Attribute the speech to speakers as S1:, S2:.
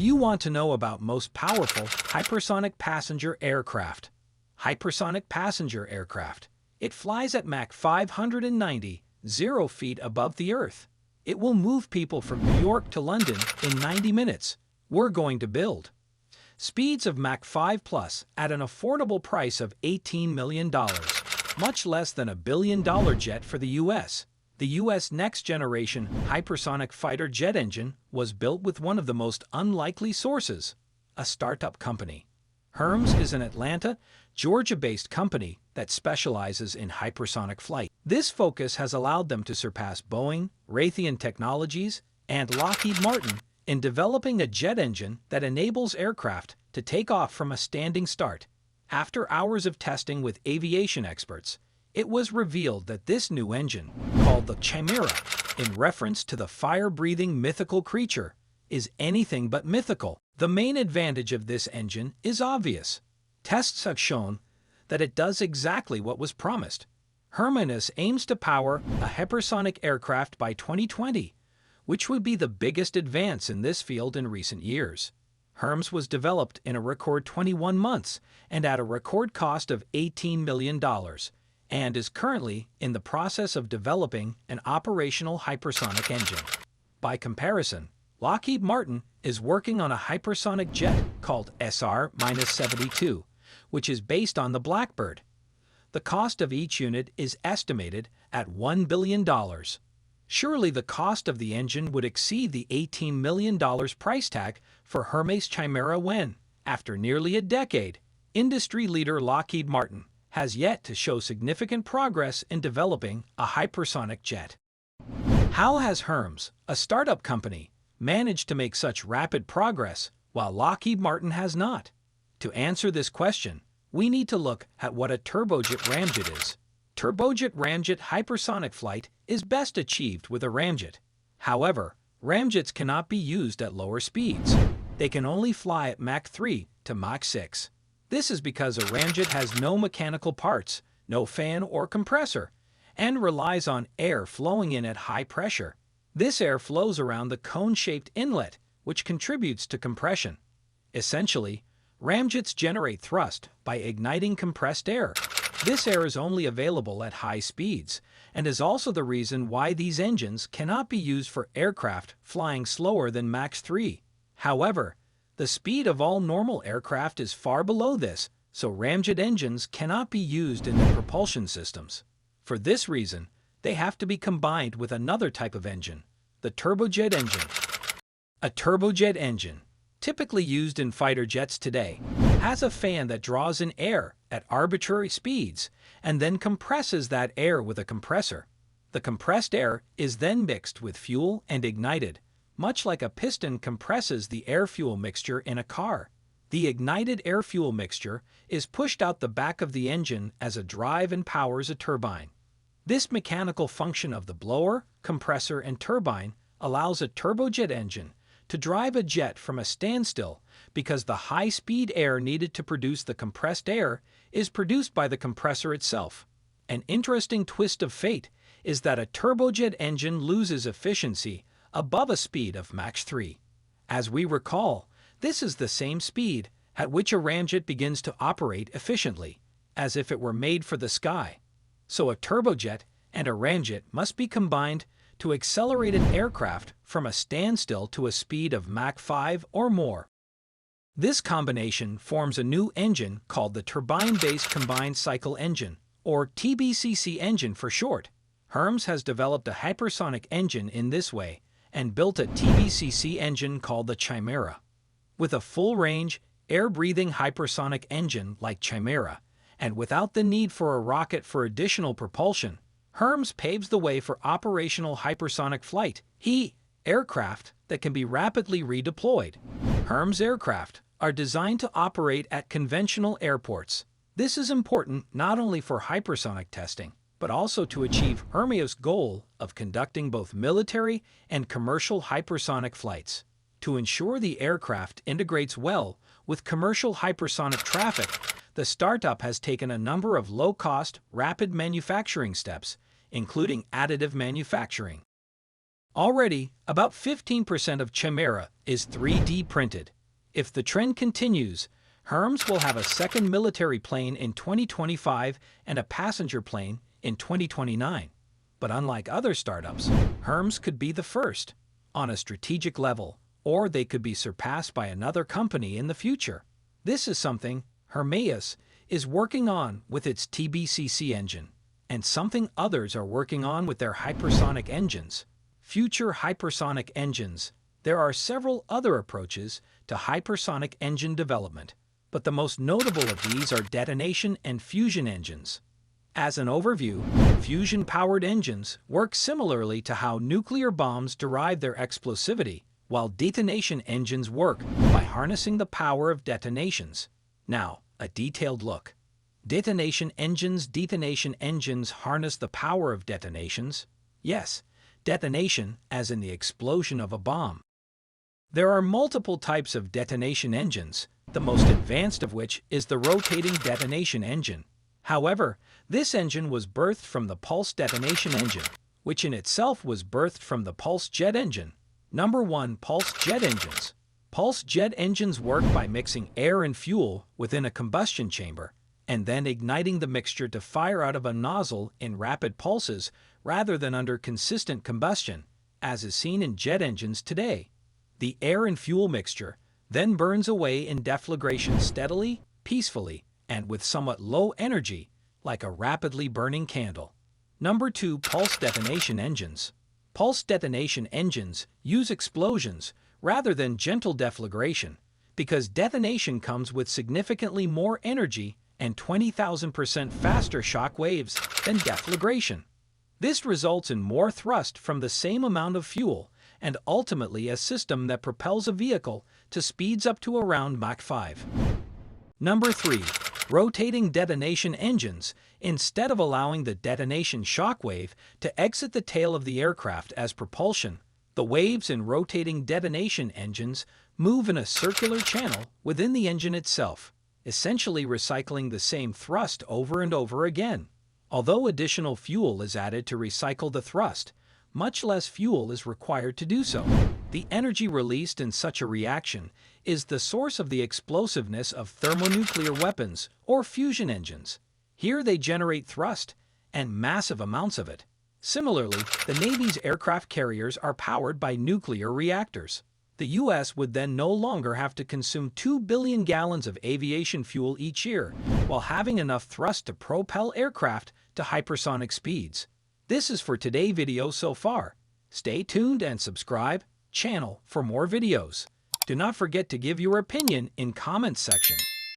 S1: you want to know about most powerful hypersonic passenger aircraft? Hypersonic passenger aircraft. It flies at Mach 590, 0 feet above the Earth. It will move people from New York to London in 90 minutes. We're going to build speeds of Mach 5 plus at an affordable price of $18 million, much less than a billion-dollar jet for the U.S. The U.S. next-generation hypersonic fighter jet engine was built with one of the most unlikely sources, a startup company. Hermes is an Atlanta, Georgia-based company that specializes in hypersonic flight. This focus has allowed them to surpass Boeing, Raytheon Technologies, and Lockheed Martin in developing a jet engine that enables aircraft to take off from a standing start. After hours of testing with aviation experts, it was revealed that this new engine, called the Chimera, in reference to the fire-breathing mythical creature, is anything but mythical. The main advantage of this engine is obvious. Tests have shown that it does exactly what was promised. Hermanus aims to power a hypersonic aircraft by 2020, which would be the biggest advance in this field in recent years. Hermes was developed in a record 21 months and at a record cost of $18 million, and is currently in the process of developing an operational hypersonic engine. By comparison, Lockheed Martin is working on a hypersonic jet called SR-72, which is based on the Blackbird. The cost of each unit is estimated at $1 billion. Surely the cost of the engine would exceed the $18 million price tag for Hermes Chimera when, after nearly a decade, industry leader Lockheed Martin has yet to show significant progress in developing a hypersonic jet. How has Hermes, a startup company, managed to make such rapid progress while Lockheed Martin has not? To answer this question, we need to look at what a turbojet ramjet is. Turbojet ramjet hypersonic flight is best achieved with a ramjet. However, ramjets cannot be used at lower speeds. They can only fly at Mach 3 to Mach 6. This is because a ramjet has no mechanical parts, no fan or compressor, and relies on air flowing in at high pressure. This air flows around the cone-shaped inlet, which contributes to compression. Essentially, ramjets generate thrust by igniting compressed air. This air is only available at high speeds, and is also the reason why these engines cannot be used for aircraft flying slower than Mach 3. However, the speed of all normal aircraft is far below this, so ramjet engines cannot be used in their propulsion systems. For this reason, they have to be combined with another type of engine, the turbojet engine. A turbojet engine, typically used in fighter jets today, has a fan that draws in air at arbitrary speeds and then compresses that air with a compressor. The compressed air is then mixed with fuel and ignited, much like a piston compresses the air-fuel mixture in a car. The ignited air-fuel mixture is pushed out the back of the engine as a drive and powers a turbine. This mechanical function of the blower, compressor, and turbine allows a turbojet engine to drive a jet from a standstill because the high-speed air needed to produce the compressed air is produced by the compressor itself. An interesting twist of fate is that a turbojet engine loses efficiency above a speed of Mach 3. As we recall, this is the same speed at which a ramjet begins to operate efficiently, as if it were made for the sky. So a turbojet and a ramjet must be combined to accelerate an aircraft from a standstill to a speed of Mach 5 or more. This combination forms a new engine called the turbine-based combined cycle engine, or TBCC engine for short. Hermes has developed a hypersonic engine in this way and built a TBCC engine called the Chimera. With a full-range, air-breathing hypersonic engine like Chimera, and without the need for a rocket for additional propulsion, Hermes paves the way for operational hypersonic flight, aircraft that can be rapidly redeployed. Hermes aircraft are designed to operate at conventional airports. This is important not only for hypersonic testing, but also to achieve Hermes' goal of conducting both military and commercial hypersonic flights. To ensure the aircraft integrates well with commercial hypersonic traffic, the startup has taken a number of low-cost, rapid manufacturing steps, including additive manufacturing. Already, about 15% of Chimera is 3D printed. If the trend continues, Hermes will have a second military plane in 2025 and a passenger plane in 2029. But unlike other startups, Hermes could be the first, on a strategic level, or they could be surpassed by another company in the future. This is something Hermes is working on with its TBCC engine, and something others are working on with their hypersonic engines. Future hypersonic engines. There are several other approaches to hypersonic engine development, but the most notable of these are detonation and fusion engines. As an overview, fusion-powered engines work similarly to how nuclear bombs derive their explosivity, while detonation engines work by harnessing the power of detonations. Now, a detailed look. Detonation engines harness the power of detonations. Yes, detonation as in the explosion of a bomb. There are multiple types of detonation engines, the most advanced of which is the rotating detonation engine. However, this engine was birthed from the pulse detonation engine, which in itself was birthed from the pulse jet engine. Number 1. Pulse jet engines. Pulse jet engines work by mixing air and fuel within a combustion chamber, and then igniting the mixture to fire out of a nozzle in rapid pulses rather than under consistent combustion, as is seen in jet engines today. The air and fuel mixture then burns away in deflagration steadily, peacefully, and with somewhat low energy, like a rapidly burning candle. Number 2. Pulse detonation engines. Pulse detonation engines use explosions rather than gentle deflagration, because detonation comes with significantly more energy and 20,000% faster shock waves than deflagration. This results in more thrust from the same amount of fuel and ultimately a system that propels a vehicle to speeds up to around Mach 5. Number 3. Rotating detonation engines. Instead of allowing the detonation shock wave to exit the tail of the aircraft as propulsion, the waves in rotating detonation engines move in a circular channel within the engine itself, essentially recycling the same thrust over and over again. Although additional fuel is added to recycle the thrust, much less fuel is required to do so. The energy released in such a reaction is the source of the explosiveness of thermonuclear weapons or fusion engines. Here they generate thrust, and massive amounts of it. Similarly, the Navy's aircraft carriers are powered by nuclear reactors. The U.S. would then no longer have to consume 2 billion gallons of aviation fuel each year, while having enough thrust to propel aircraft to hypersonic speeds. This is for today's video so far. Stay tuned and subscribe channel for more videos. Do not forget to give your opinion in comments section.